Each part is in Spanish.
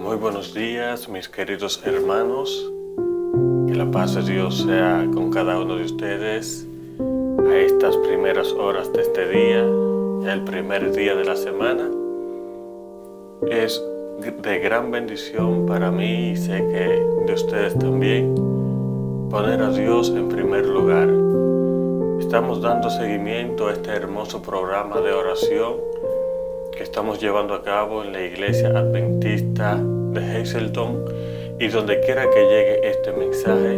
Muy buenos días, mis queridos hermanos. Que la paz de Dios sea con cada uno de ustedes a estas primeras horas de este día, el primer día de la semana. Es de gran bendición para mí y sé que de ustedes también poner a Dios en primer lugar. Estamos dando seguimiento a este hermoso programa de oración que estamos llevando a cabo en la Iglesia Adventista de Hazleton, y donde quiera que llegue este mensaje,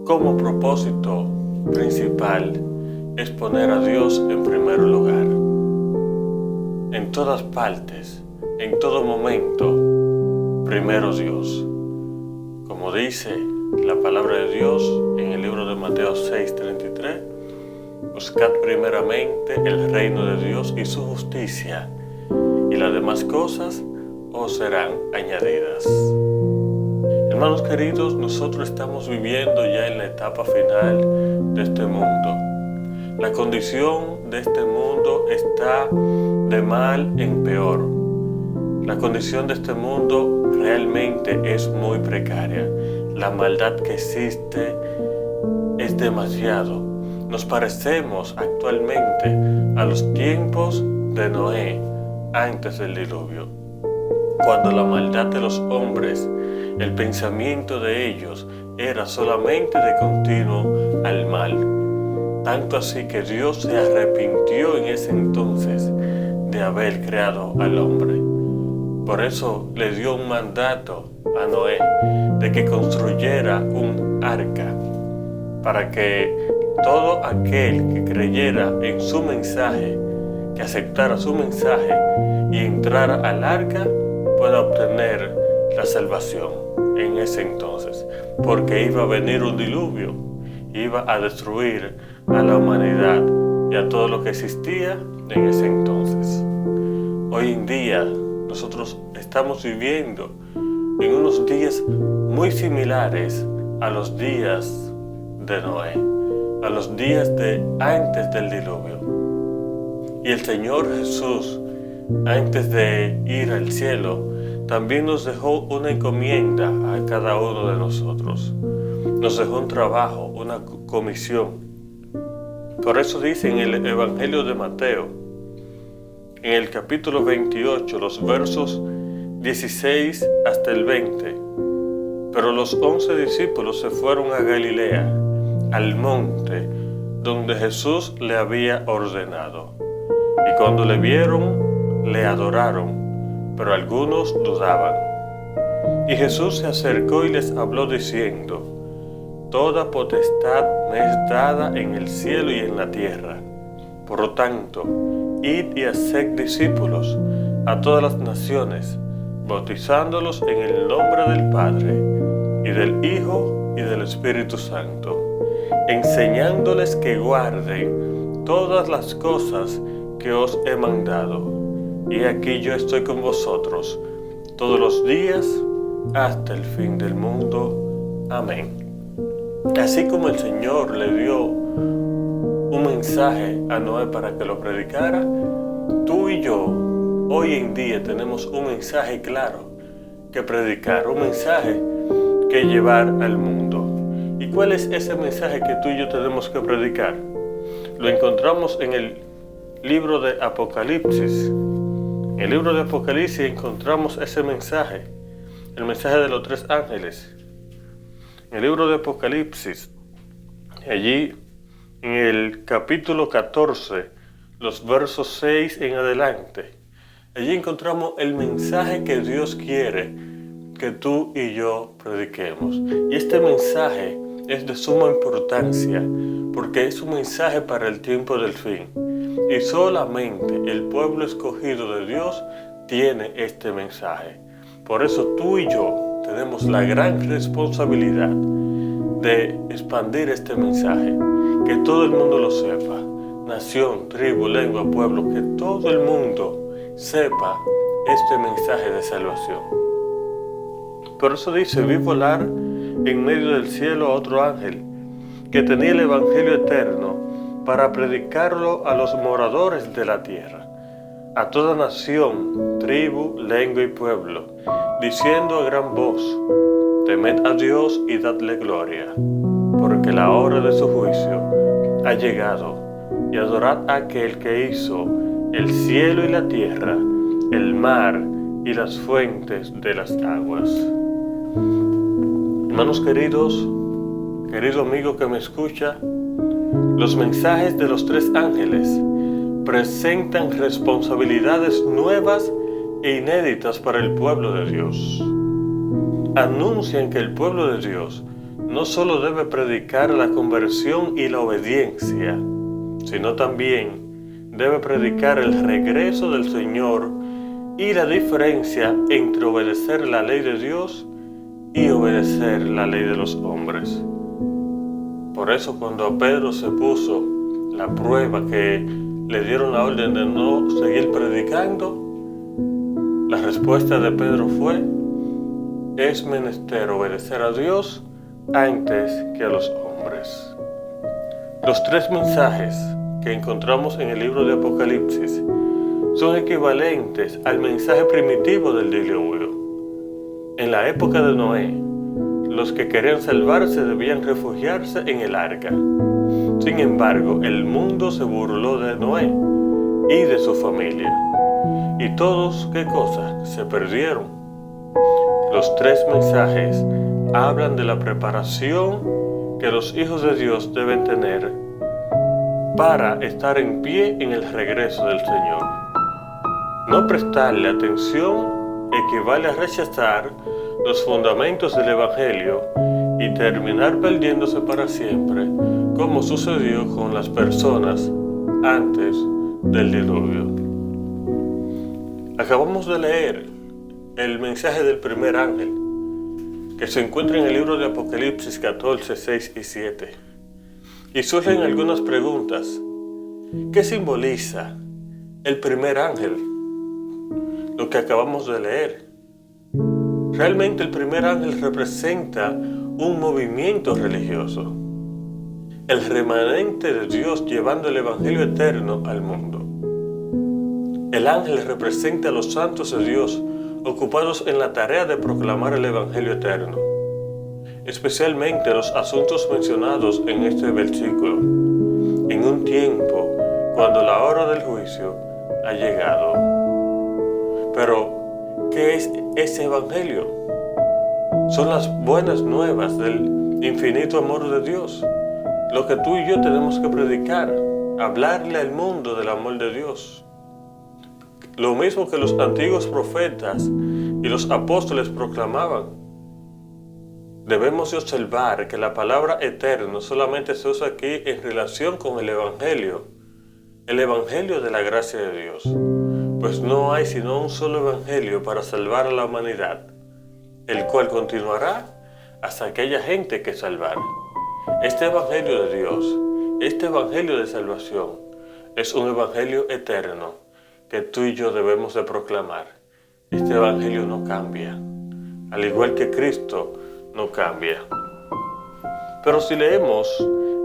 como propósito principal es poner a Dios en primer lugar. En todas partes, en todo momento, primero Dios. Como dice la palabra de Dios en el libro de Mateo 6:33, buscad primeramente el reino de Dios y su justicia, y las demás cosas os serán añadidas. Hermanos queridos, nosotros estamos viviendo ya en la etapa final de este mundo. La condición de este mundo está de mal en peor. La condición de este mundo realmente es muy precaria. La maldad que existe es demasiado. Nos parecemos actualmente a los tiempos de Noé antes del diluvio, cuando la maldad de los hombres, el pensamiento de ellos era solamente de continuo al mal. Tanto así que Dios se arrepintió en ese entonces de haber creado al hombre. Por eso le dio un mandato a Noé de que construyera un arca para que todo aquel que creyera en su mensaje, que aceptara su mensaje y entrara al arca, pueda obtener la salvación en ese entonces, porque iba a venir un diluvio, iba a destruir a la humanidad y a todo lo que existía en ese entonces. Hoy en día nosotros estamos viviendo en unos días muy similares a los días de Noé, a los días de antes del diluvio. Y el Señor Jesús, antes de ir al cielo, también nos dejó una encomienda a cada uno de nosotros. Nos dejó un trabajo, una comisión. Por eso dice en el Evangelio de Mateo, en el capítulo 28, los versos 16 hasta el 20. Pero los 11 discípulos se fueron a Galilea, al monte donde Jesús le había ordenado. Y cuando le vieron, le adoraron, pero algunos dudaban. Y Jesús se acercó y les habló diciendo: Toda potestad me es dada en el cielo y en la tierra. Por lo tanto, id y haced discípulos a todas las naciones, bautizándolos en el nombre del Padre, y del Hijo, y del Espíritu Santo, enseñándoles que guarden todas las cosas que os he mandado. Y aquí yo estoy con vosotros todos los días hasta el fin del mundo. Amén. Así como el Señor le dio un mensaje a Noé para que lo predicara, tú y yo hoy en día tenemos un mensaje claro que predicar, un mensaje que llevar al mundo. ¿Y cuál es ese mensaje que tú y yo tenemos que predicar? Lo encontramos en el libro de Apocalipsis. En el libro de Apocalipsis encontramos ese mensaje, el mensaje de los 3 ángeles. En el libro de Apocalipsis, allí en el capítulo 14, los versos 6 en adelante, allí encontramos el mensaje que Dios quiere que tú y yo prediquemos. Y este mensaje es de suma importancia porque es un mensaje para el tiempo del fin. Y solamente el pueblo escogido de Dios tiene este mensaje. Por eso tú y yo tenemos la gran responsabilidad de expandir este mensaje, que todo el mundo lo sepa. Nación, tribu, lengua, pueblo, que todo el mundo sepa este mensaje de salvación. Por eso dice: vi volar en medio del cielo a otro ángel que tenía el evangelio eterno para predicarlo a los moradores de la tierra, a toda nación, tribu, lengua y pueblo, diciendo a gran voz: temed a Dios y dadle gloria, porque la hora de su juicio ha llegado, y adorad a aquel que hizo el cielo y la tierra, el mar y las fuentes de las aguas. Hermanos queridos, querido amigo que me escucha, los mensajes de los tres ángeles presentan responsabilidades nuevas e inéditas para el pueblo de Dios. Anuncian que el pueblo de Dios no solo debe predicar la conversión y la obediencia, sino también debe predicar el regreso del Señor y la diferencia entre obedecer la ley de Dios y obedecer la ley de los hombres. Por eso cuando a Pedro se puso la prueba que le dieron la orden de no seguir predicando, la respuesta de Pedro fue: es menester obedecer a Dios antes que a los hombres. Los tres mensajes que encontramos en el libro de Apocalipsis son equivalentes al mensaje primitivo del diluvio. En la época de Noé, los que querían salvarse debían refugiarse en el arca. Sin embargo, el mundo se burló de Noé y de su familia. Y todos, ¿qué cosa? Se perdieron. Los tres mensajes hablan de la preparación que los hijos de Dios deben tener para estar en pie en el regreso del Señor. No prestarle atención equivale a rechazar los fundamentos del Evangelio y terminar perdiéndose para siempre, como sucedió con las personas antes del diluvio. Acabamos de leer el mensaje del primer ángel, que se encuentra en el libro de Apocalipsis 14, 6 y 7. Y surgen algunas preguntas. ¿Qué simboliza el primer ángel? Lo que acabamos de leer. Realmente el primer ángel representa un movimiento religioso, el remanente de Dios llevando el Evangelio eterno al mundo. El ángel representa a los santos de Dios ocupados en la tarea de proclamar el Evangelio eterno, especialmente los asuntos mencionados en este versículo, en un tiempo cuando la hora del juicio ha llegado. Pero, ¿qué es ese Evangelio? Son las buenas nuevas del infinito amor de Dios, lo que tú y yo tenemos que predicar, hablarle al mundo del amor de Dios. Lo mismo que los antiguos profetas y los apóstoles proclamaban. Debemos de observar que la palabra eterno solamente se usa aquí en relación con el Evangelio de la gracia de Dios, pues no hay sino un solo Evangelio para salvar a la humanidad, el cual continuará hasta aquella gente que salvar. Este Evangelio de Dios, este Evangelio de salvación, es un Evangelio eterno que tú y yo debemos de proclamar. Este Evangelio no cambia, al igual que Cristo no cambia. Pero si leemos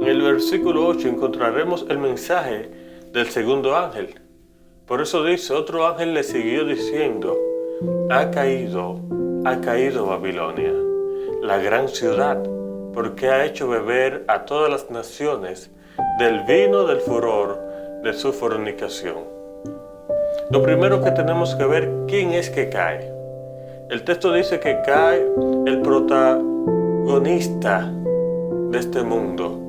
en el versículo 8 encontraremos el mensaje del segundo ángel. Por eso dice: otro ángel le siguió diciendo: ha caído Babilonia, la gran ciudad, porque ha hecho beber a todas las naciones del vino del furor de su fornicación. Lo primero que tenemos que ver, ¿quién es que cae? El texto dice que cae el protagonista de este mundo.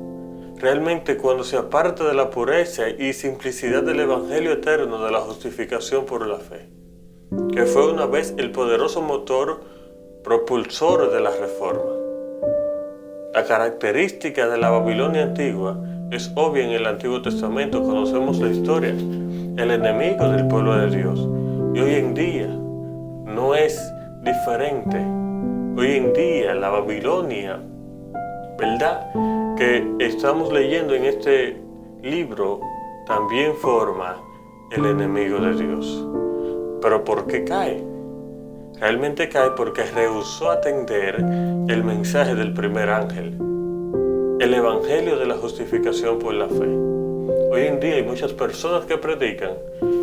Realmente cuando se aparta de la pureza y simplicidad del Evangelio eterno de la justificación por la fe, que fue una vez el poderoso motor propulsor de la reforma. La característica de la Babilonia antigua es obvia en el Antiguo Testamento, conocemos la historia, el enemigo del pueblo de Dios. Y hoy en día no es diferente. Hoy en día la Babilonia, ¿verdad?, que estamos leyendo en este libro, también forma el enemigo de Dios. ¿Pero por qué cae? Realmente cae porque rehusó atender el mensaje del primer ángel, el Evangelio de la justificación por la fe. Hoy hoy en día hay muchas personas que predican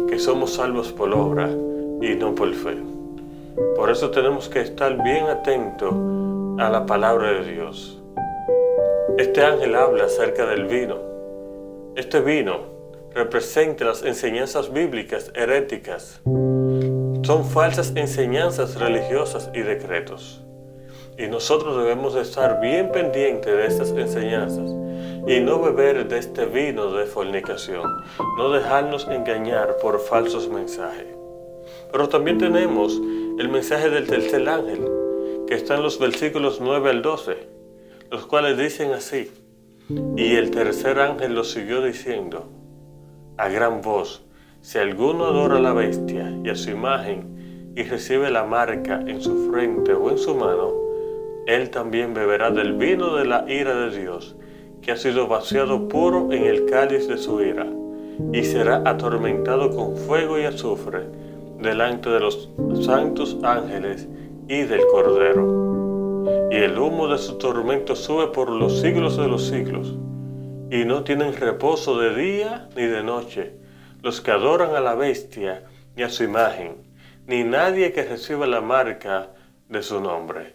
que somos salvos por obra y no por fe. Por eso tenemos que estar bien atentos a la palabra de Dios. Este ángel habla acerca del vino. Este vino representa las enseñanzas bíblicas heréticas. Son falsas enseñanzas religiosas y decretos. Y nosotros debemos de estar bien pendientes de estas enseñanzas y no beber de este vino de fornicación, no dejarnos engañar por falsos mensajes. Pero también tenemos el mensaje del tercer ángel, que está en los versículos 9 al 12, los cuales dicen así: y el tercer ángel lo siguió diciendo a gran voz: si alguno adora a la bestia y a su imagen y recibe la marca en su frente o en su mano, él también beberá del vino de la ira de Dios, que ha sido vaciado puro en el cáliz de su ira, y será atormentado con fuego y azufre delante de los santos ángeles y del Cordero. Y el humo de su tormento sube por los siglos de los siglos, y no tienen reposo de día ni de noche los que adoran a la bestia ni a su imagen, ni nadie que reciba la marca de su nombre.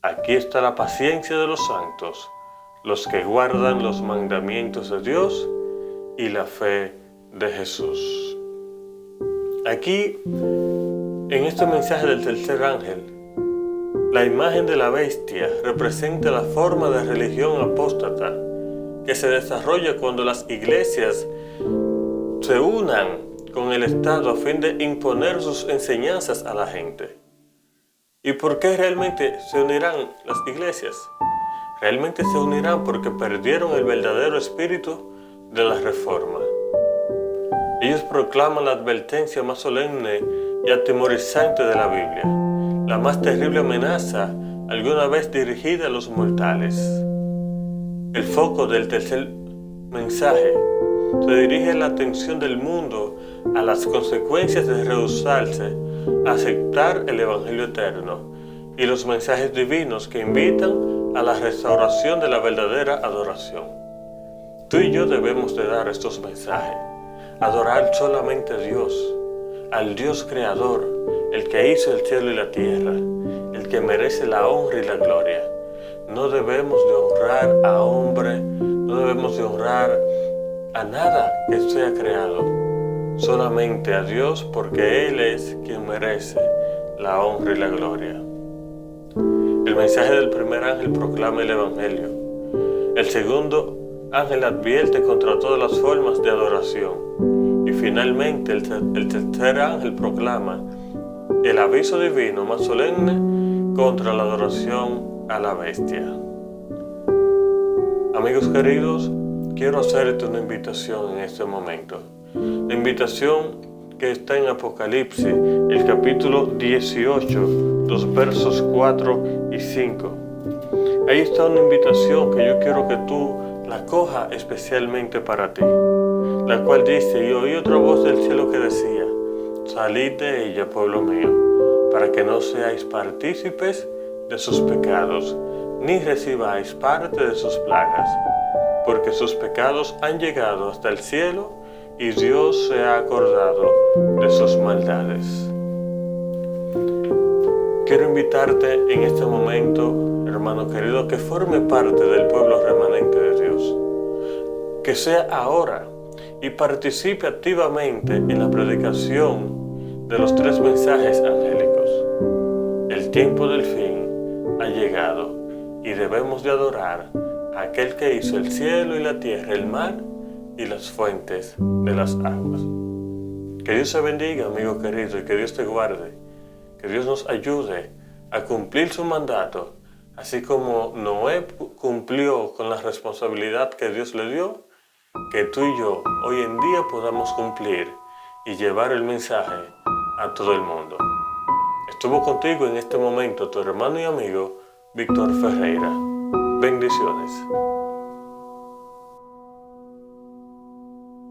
Aquí está la paciencia de los santos, los que guardan los mandamientos de Dios y la fe de Jesús. Aquí, en este mensaje del tercer ángel, la imagen de la bestia representa la forma de religión apóstata que se desarrolla cuando las iglesias se unan con el Estado a fin de imponer sus enseñanzas a la gente. ¿Y por qué realmente se unirán las iglesias? Realmente se unirán porque perdieron el verdadero espíritu de la reforma. Ellos proclaman la advertencia más solemne y atemorizante de la Biblia, la más terrible amenaza alguna vez dirigida a los mortales. El foco del tercer mensaje se dirige la atención del mundo a las consecuencias de rehusarse a aceptar el Evangelio eterno y los mensajes divinos que invitan a la restauración de la verdadera adoración. Tú y yo debemos de dar estos mensajes, adorar solamente a Dios, al Dios creador, el que hizo el cielo y la tierra, el que merece la honra y la gloria. No debemos de honrar a hombre, no debemos de honrar a nada que sea creado, solamente a Dios, porque Él es quien merece la honra y la gloria. El mensaje del primer ángel proclama el Evangelio. El segundo ángel advierte contra todas las formas de adoración. Y finalmente el tercer ángel proclama el aviso divino más solemne contra la adoración a la bestia. Amigos queridos, quiero hacerte una invitación en este momento. La invitación que está en Apocalipsis, el capítulo 18, los versos 4 y 5. Ahí está una invitación que yo quiero que tú la cojas especialmente para ti, la cual dice: y oí otra voz del cielo que decía: salid de ella, pueblo mío, para que no seáis partícipes de sus pecados, ni recibáis parte de sus plagas, porque sus pecados han llegado hasta el cielo, y Dios se ha acordado de sus maldades. Quiero invitarte en este momento, hermano querido, que forme parte del pueblo remanente de Dios, que sea ahora y participe activamente en la predicación de los tres mensajes angélicos. El tiempo del fin ha llegado y debemos de adorar a aquel que hizo el cielo y la tierra, el mar y las fuentes de las aguas. Que Dios te bendiga, amigo querido, y que Dios te guarde. Que Dios nos ayude a cumplir su mandato, así como Noé cumplió con la responsabilidad que Dios le dio, que tú y yo hoy en día podamos cumplir y llevar el mensaje a todo el mundo. Estuvo contigo en este momento tu hermano y amigo Víctor Ferreira. Bendiciones.